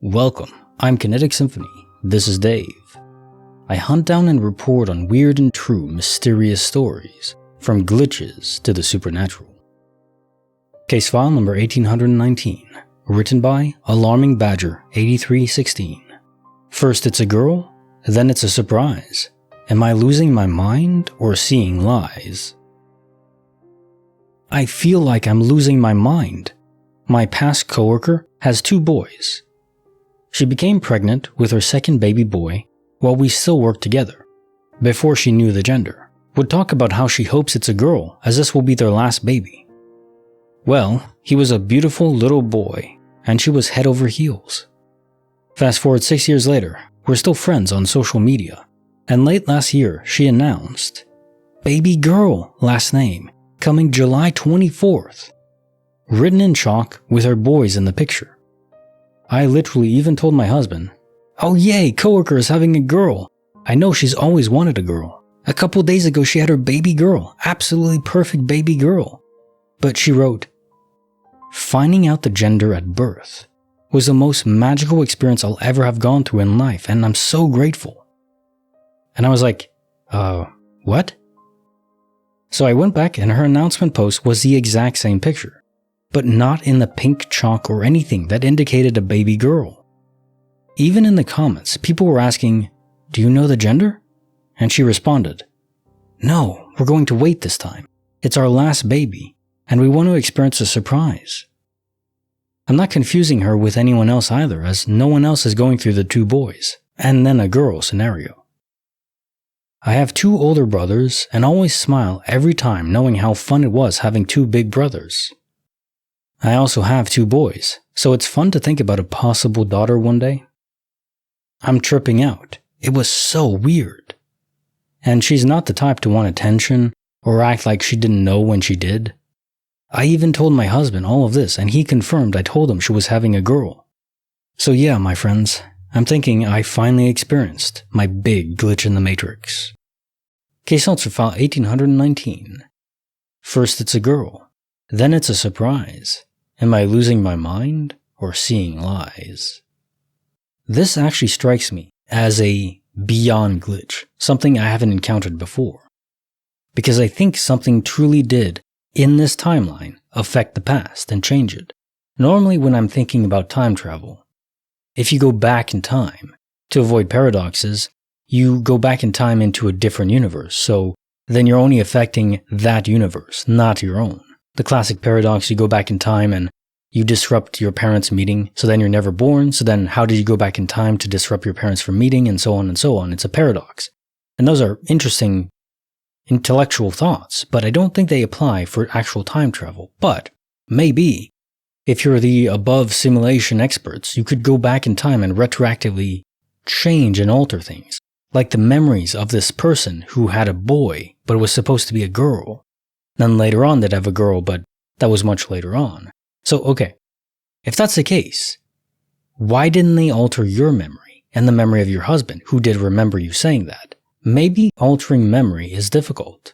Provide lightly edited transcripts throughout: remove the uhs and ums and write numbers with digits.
Welcome, I'm Kinetic Symphony. This is Dave. I hunt down and report on weird and true mysterious stories, from glitches to the supernatural. Case file number 1819, written by Alarming Badger 8316. First it's a girl, then it's a surprise. Am I losing my mind or seeing lies? I feel like I'm losing my mind. My past coworker has 2 boys. She became pregnant with her second baby boy while we still worked together, before she knew the gender. Would talk about how she hopes it's a girl, as this will be their last baby. Well, he was a beautiful little boy, and she was head over heels. Fast forward 6 years later, we're still friends on social media, and late last year she announced, "Baby girl, last name, coming July 24th. Written in chalk with her boys in the picture. I literally even told my husband, "Oh yay, coworker is having a girl. I know she's always wanted a girl. A couple days ago she had her baby girl, absolutely perfect baby girl." But she wrote, "Finding out the gender at birth was the most magical experience I'll ever have gone through in life, and I'm so grateful." And I was like, what? So I went back and her announcement post was the exact same picture, but not in the pink chalk or anything that indicated a baby girl. Even in the comments, people were asking, "Do you know the gender?" And she responded, "No, we're going to wait this time. It's our last baby, and we want to experience a surprise." I'm not confusing her with anyone else either, as no one else is going through the 2 boys, and then a girl scenario. I have 2 older brothers and always smile every time knowing how fun it was having 2 big brothers. I also have 2 boys, so it's fun to think about a possible daughter one day. I'm tripping out. It was so weird. And she's not the type to want attention or act like she didn't know when she did. I even told my husband all of this, and he confirmed I told him she was having a girl. So yeah, my friends, I'm thinking I finally experienced my big glitch in the matrix. Case notes for file 1819. First it's a girl, then it's a surprise. Am I losing my mind or seeing lies? This actually strikes me as a beyond glitch, something I haven't encountered before. Because I think something truly did, in this timeline, affect the past and change it. Normally when I'm thinking about time travel, if you go back in time, to avoid paradoxes, you go back in time into a different universe, so then you're only affecting that universe, not your own. The classic paradox, you go back in time and you disrupt your parents' meeting, so then you're never born, so then how did you go back in time to disrupt your parents from meeting, and so on and so on. It's a paradox. And those are interesting intellectual thoughts, but I don't think they apply for actual time travel. But maybe, if you're the above simulation experts, you could go back in time and retroactively change and alter things, like the memories of this person who had a boy, but it was supposed to be a girl. Then later on they'd have a girl, but that was much later on. So okay, if that's the case, why didn't they alter your memory and the memory of your husband, who did remember you saying that? Maybe altering memory is difficult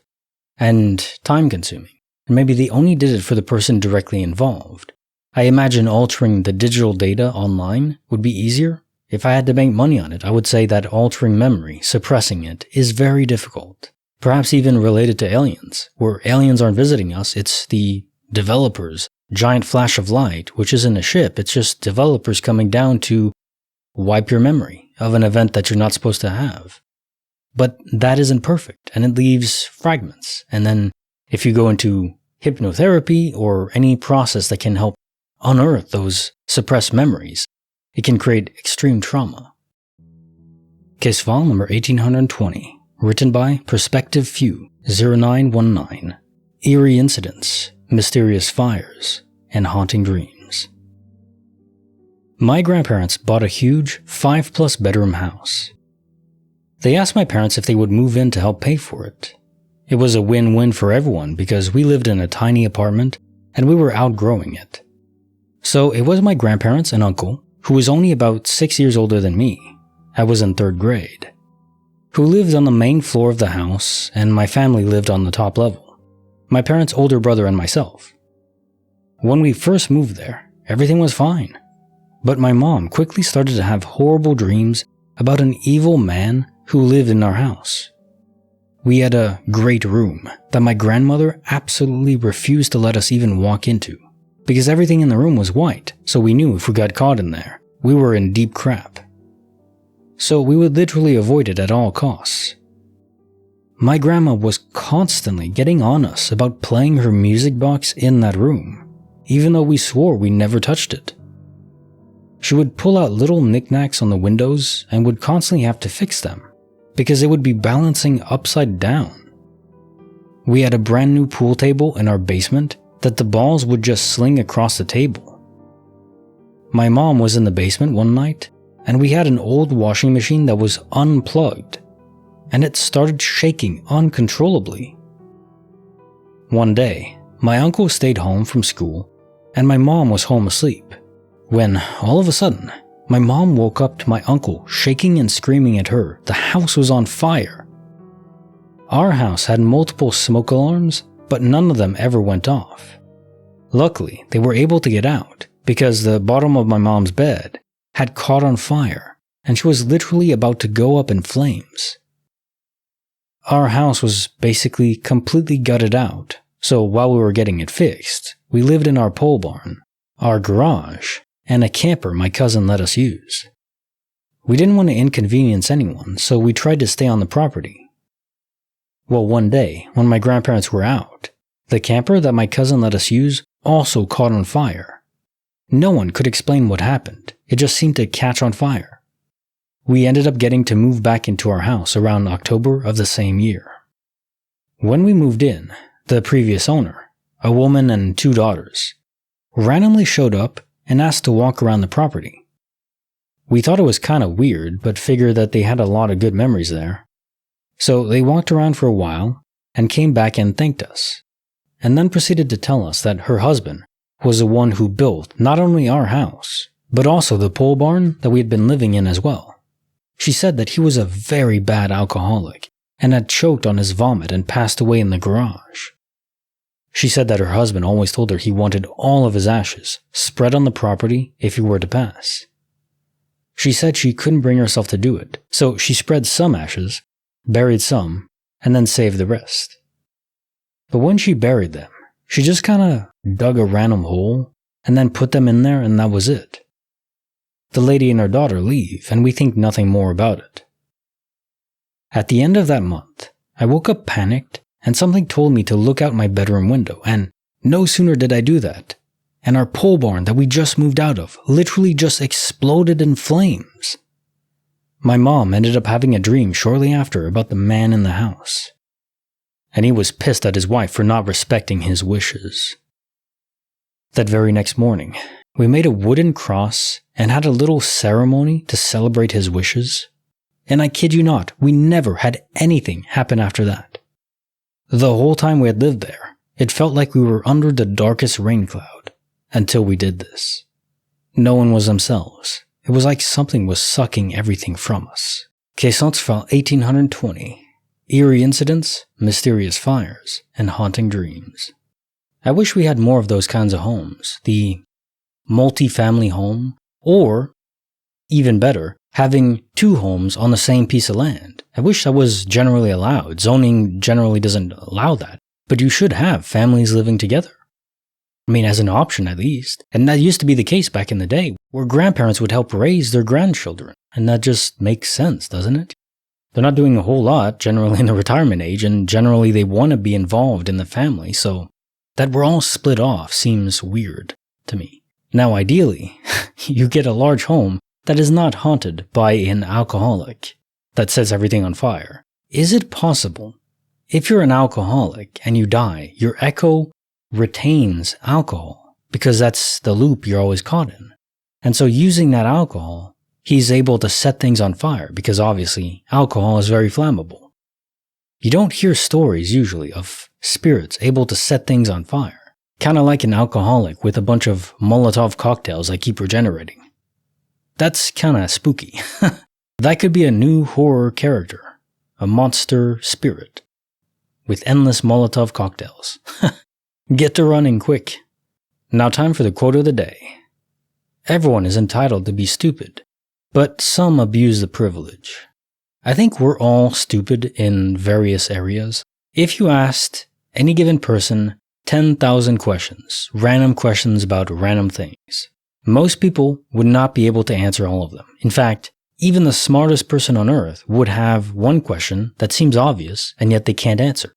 and time-consuming, and maybe they only did it for the person directly involved. I imagine altering the digital data online would be easier. If I had to make money on it, I would say that altering memory, suppressing it, is very difficult. Perhaps even related to aliens, where aliens aren't visiting us, it's the developers' giant flash of light, which isn't a ship, it's just developers coming down to wipe your memory of an event that you're not supposed to have. But that isn't perfect, and it leaves fragments. And then if you go into hypnotherapy or any process that can help unearth those suppressed memories, it can create extreme trauma. Case file number 1820. Written by Perspective Few 0919. Eerie incidents, mysterious fires, and haunting dreams. My grandparents bought a huge 5+ bedroom house. They asked my parents if they would move in to help pay for it. It was a win-win for everyone because we lived in a tiny apartment and we were outgrowing it. So it was my grandparents and uncle, who was only about 6 years older than me, I was in 3rd grade, who lived on the main floor of the house, and my family lived on the top level, my parents' older brother and myself. When we first moved there, everything was fine. But my mom quickly started to have horrible dreams about an evil man who lived in our house. We had a great room that my grandmother absolutely refused to let us even walk into, because everything in the room was white, so we knew if we got caught in there, we were in deep crap. So we would literally avoid it at all costs. My grandma was constantly getting on us about playing her music box in that room, even though we swore we never touched it. She would pull out little knickknacks on the windows and would constantly have to fix them, because it would be balancing upside down. We had a brand new pool table in our basement that the balls would just sling across the table. My mom was in the basement one night, and we had an old washing machine that was unplugged, and it started shaking uncontrollably. One day, my uncle stayed home from school, and my mom was home asleep, when all of a sudden, my mom woke up to my uncle shaking and screaming at her the house was on fire. Our house had multiple smoke alarms, but none of them ever went off. Luckily, they were able to get out because the bottom of my mom's bed had caught on fire and she was literally about to go up in flames. Our house was basically completely gutted out, so while we were getting it fixed, we lived in our pole barn, our garage, and a camper my cousin let us use. We didn't want to inconvenience anyone, so we tried to stay on the property. Well, one day, when my grandparents were out, the camper that my cousin let us use also caught on fire. No one could explain what happened, it just seemed to catch on fire. We ended up getting to move back into our house around October of the same year. When we moved in, the previous owner, a woman and 2 daughters, randomly showed up and asked to walk around the property. We thought it was kind of weird, but figured that they had a lot of good memories there. So they walked around for a while and came back and thanked us, and then proceeded to tell us that her husband was the one who built not only our house, but also the pole barn that we had been living in as well. She said that he was a very bad alcoholic and had choked on his vomit and passed away in the garage. She said that her husband always told her he wanted all of his ashes spread on the property if he were to pass. She said she couldn't bring herself to do it, so she spread some ashes, buried some, and then saved the rest. But when she buried them, she just kinda dug a random hole and then put them in there, and that was it. The lady and her daughter leave, and we think nothing more about it. At the end of that month, I woke up panicked, and something told me to look out my bedroom window, and no sooner did I do that, and our pole barn that we just moved out of literally just exploded in flames. My mom ended up having a dream shortly after about the man in the house, and he was pissed at his wife for not respecting his wishes. That very next morning, we made a wooden cross and had a little ceremony to celebrate his wishes, and I kid you not, we never had anything happen after that. The whole time we had lived there, it felt like we were under the darkest rain cloud, until we did this. No one was themselves. It was like something was sucking everything from us. Caissons from 1820. Eerie incidents, mysterious fires, and haunting dreams. I wish we had more of those kinds of homes. The multi-family home, or, even better, having 2 homes on the same piece of land. I wish that was generally allowed. Zoning generally doesn't allow that, but you should have families living together. I mean, as an option at least. And that used to be the case back in the day, where grandparents would help raise their grandchildren. And that just makes sense, doesn't it? They're not doing a whole lot, generally in the retirement age, and generally they want to be involved in the family, so that we're all split off seems weird to me. Now ideally, you get a large home that is not haunted by an alcoholic that sets everything on fire. Is it possible, if you're an alcoholic and you die, your echo retains alcohol, because that's the loop you're always caught in. And so using that alcohol, he's able to set things on fire, because obviously alcohol is very flammable. You don't hear stories usually of spirits able to set things on fire, kind of like an alcoholic with a bunch of Molotov cocktails that keep regenerating. That's kind of spooky. That could be a new horror character, a monster spirit, with endless Molotov cocktails. Get to running quick. Now time for the quote of the day. Everyone is entitled to be stupid, but some abuse the privilege. I think we're all stupid in various areas. If you asked any given person 10,000 questions, random questions about random things, most people would not be able to answer all of them. In fact, even the smartest person on earth would have one question that seems obvious and yet they can't answer,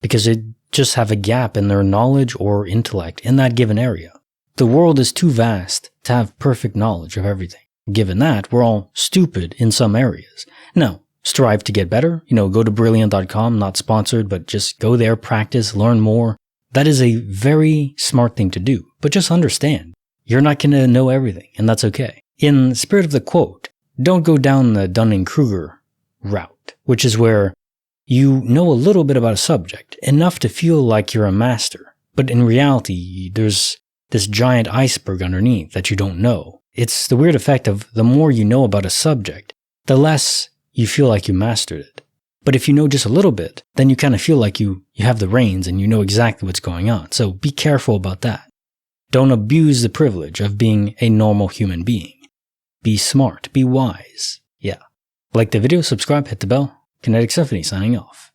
because they just have a gap in their knowledge or intellect in that given area. The world is too vast to have perfect knowledge of everything. Given that, we're all stupid in some areas. Now, strive to get better. Go to brilliant.com, not sponsored, but just go there, practice, learn more. That is a very smart thing to do. But just understand, you're not going to know everything, and that's okay. In the spirit of the quote, don't go down the Dunning-Kruger route, which is where you know a little bit about a subject, enough to feel like you're a master. But in reality, there's this giant iceberg underneath that you don't know. It's the weird effect of the more you know about a subject, the less you feel like you mastered it. But if you know just a little bit, then you kind of feel like you have the reins and you know exactly what's going on. So be careful about that. Don't abuse the privilege of being a normal human being. Be smart, be wise. Yeah. Like the video, subscribe, hit the bell. Kinetic Symphony signing off.